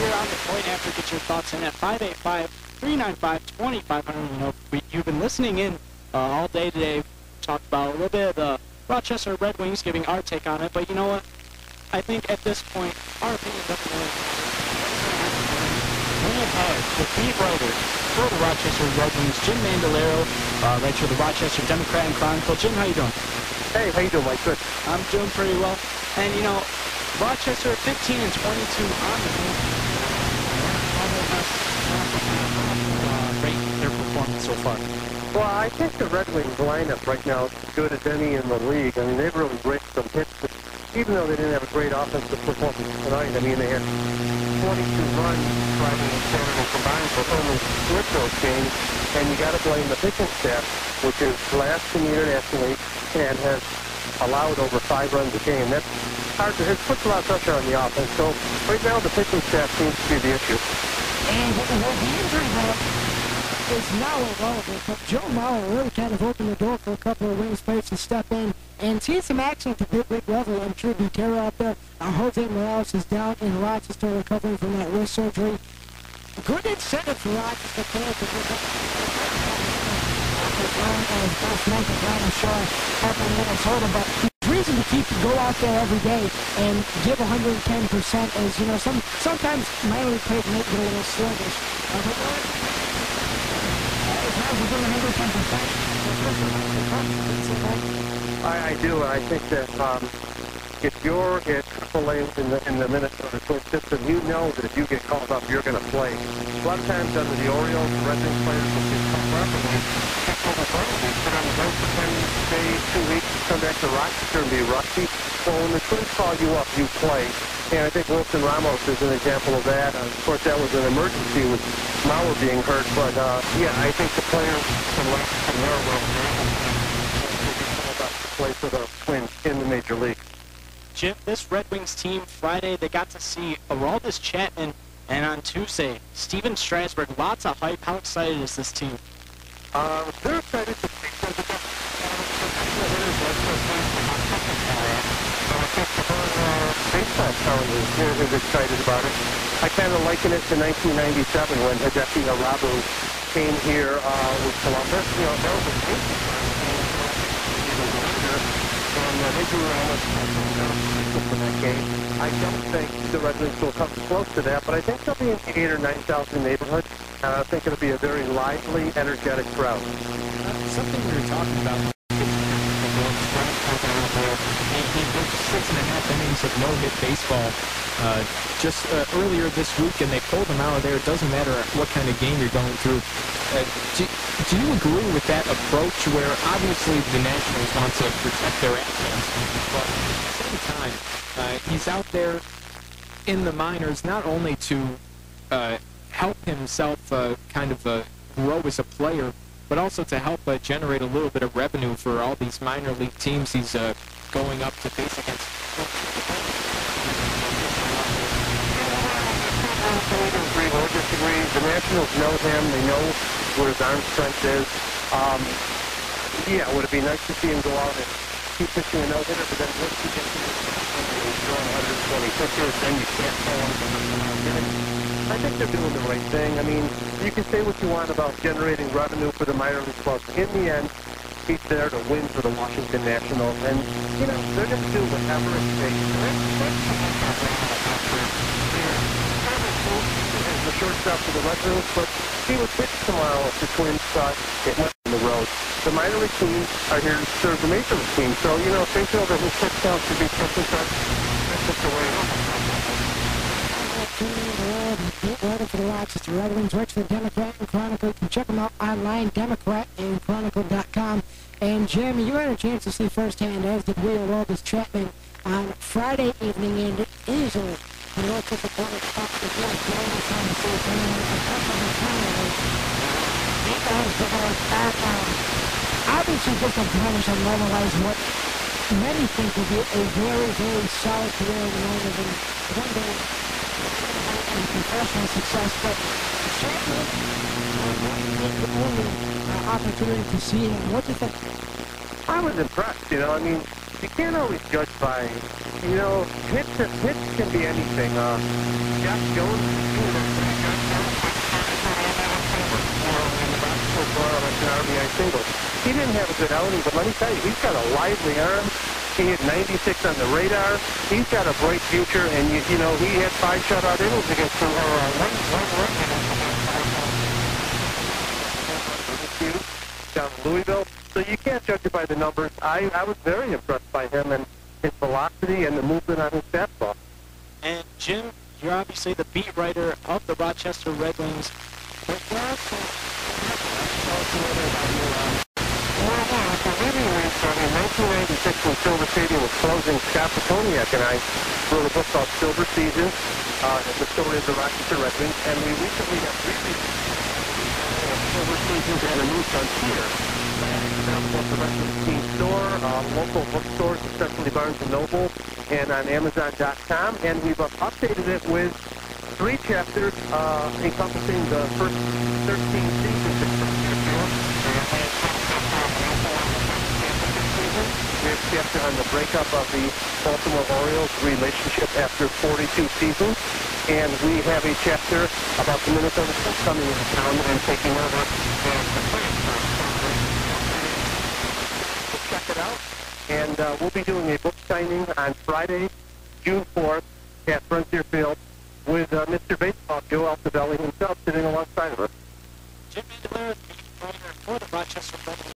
here on the point after. Get your thoughts in at 585-395-2500. You know, you've been listening in all day today. Talked about a little bit of the Rochester Red Wings, giving our take on it. But you know what? I think at this point, our opinion doesn't really matter. The beat writer for the Rochester Red Wings, Jim Mandelaro, writes for the Rochester Democrat and Chronicle. Jim, how you doing? Hey, how you doing, Mike? Good. I'm doing pretty well. And, you know, Rochester 15 and 22 on the team. Rate their performance so far. Well, I think the Red Wings lineup right now is as good as any in the league. I mean, they've really raked some hits, even though they didn't have a great offensive performance tonight. I mean, they had 22 runs Friday and Saturday combined, but only split those games. And you got to blame the pitching staff, which is last in the International League and has allowed over 5 runs a game. That's hard to, it puts a lot of pressure on the offense. So right now the pitching staff seems to be the issue. And the injury is now irrelevant, but Joe Mauer really kind of opened the door for a couple of Wings players to step in and see some action at the big league level. I'm sure the terror out there. Jose Morales is down in Rochester recovering from that wrist surgery. Good incentive for Rochester fans to pick up as long as both Mike and Brian Shaw up in Minnesota, but there's reason to go out there every day and give 110%. As you know, sometimes minor league players may get a little sluggish. I do, and I think that if you're at AAA in the Minnesota Twin system, you know that if you get called up, you're going to play. A lot of times under the Orioles, the Red Wings players will get called up and they sit on the bench for 10 days, 2 weeks, come back to Rochester and be rusty. Well, when the Twins call you up, you play. And I think Wilson Ramos is an example of that. Of course, that was an emergency with Mauer being hurt, but yeah, I think the players from there will play for the Twins in the Major League. Jim, this Red Wings team, Friday, they got to see Aroldis, Chapman, and on Tuesday, Steven Strasburg. Lots of hype. How excited is this team? They're excited to see some of the baseball talent is excited about it. I kind of liken it to 1997 when Hideki Arabu came here with Columbus. You know, that was a big and they drew almost for that game. I don't think the Red Wings will come close to that, but I think they'll be in the 8,000 or 9,000 neighborhood. I think it'll be a very lively, energetic crowd. Something we were talking about. He pitched 6.5 innings of no-hit baseball just earlier this week, and they pulled him out of there. It doesn't matter what kind of game you're going through. Do you agree with that approach where obviously the Nationals want to protect their assets, but at the same time, he's out there in the minors not only to help himself grow as a player, but also to help generate a little bit of revenue for all these minor league teams he's going up to face against. The Nationals know him. They know where his arm strength is. Yeah, would it be nice to see him go out and keep pitching a no-hitter, but then once you get to 120 pitches, then you can't throw him. I think they're doing the right thing. I mean, you can say what you want about generating revenue for the minor league clubs. In the end, he's there to win for the Washington Nationals, and, you know, they're going to do whatever it takes. The shortstop for the Red Wings, but he was pitched tomorrow if the Twins thought it went on the road. The minor league teams are here to serve the major league team, so, you know, if they feel that his pitch count should be 10%, that's just the way it is. Writer for the Rochester Red Wings, Rochester Democrat and Chronicle. You can check them out online, democratandchronicle.com. And Jim, you had a chance to see firsthand, as did we, Aroldis, Chapman on Friday evening, and it is a Rochester Democrat up the field, Aroldis on the fourth inning, a couple of times. Obviously, just a blemish on normalize what many think will be a very, very solid career in the minors, and one day professional success, but certainly the only opportunity to see him. What do you think? I was impressed, you know. I mean, you can't always judge by, you know, hits can be anything. Jack Jones, RBI single. He didn't have a good outing, but let me tell you, he's got a lively arm. He hit 96 on the radar. He's got a bright future, and you know, he had 5 shutout innings against down in Louisville. So you can't judge it by the numbers. I was very impressed by him and his velocity and the movement on his fastball. And Jim, you're obviously the beat writer of the Rochester Red Wings. But you're also in 1996, when Silver Stadium was closing, Scott Petoniak and I wrote a book called Silver Season, the story of the Rochester Red Wings, and we recently have released Silver Seasons and a new frontier. Both the rest of the team store, local bookstores, especially Barnes & Noble, and on Amazon.com, and we've updated it with 3 chapters encompassing the first 13 seasons. We have a chapter on the breakup of the Baltimore Orioles relationship after 42 seasons, and we have a chapter about the Minnesota Twins coming into town and taking over. So check it out, and we'll be doing a book signing on Friday, June 4th at Frontier Field with Mr. Baseball, Joe Altobelli himself, sitting alongside of us. Jim Mandelaro, for the Rochester Red Wings.